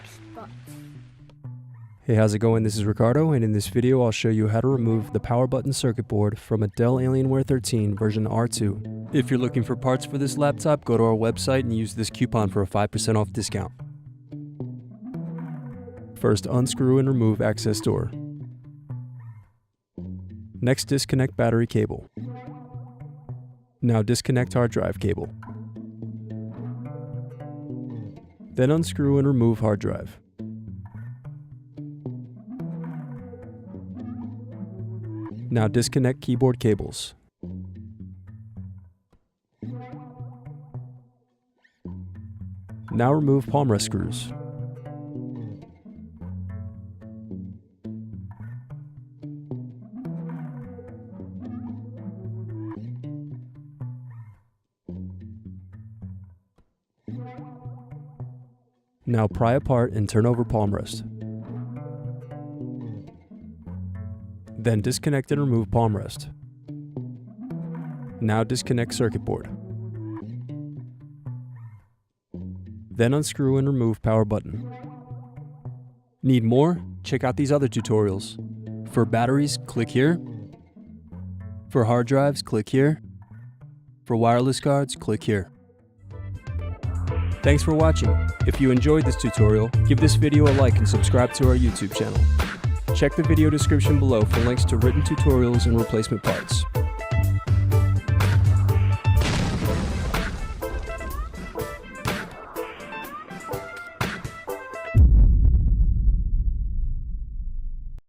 spot. Hey, how's it going? This is Ricardo, and in this video I'll show you how to remove the power button circuit board from a Dell Alienware 13 version R2. If you're looking for parts for this laptop, go to our website and use this coupon for a 5% off discount. First, unscrew and remove access door. Next, disconnect battery cable. Now disconnect hard drive cable. Then unscrew and remove hard drive. Now disconnect keyboard cables. Now remove palm rest screws. Now pry apart and turn over palm rest. Then disconnect and remove palm rest. Now disconnect circuit board. Then unscrew and remove power button. Need more? Check out these other tutorials. For batteries, click here. For hard drives, click here. For wireless cards, click here. Thanks for watching. If you enjoyed this tutorial, give this video a like and subscribe to our YouTube channel. Check the video description below for links to written tutorials and replacement parts.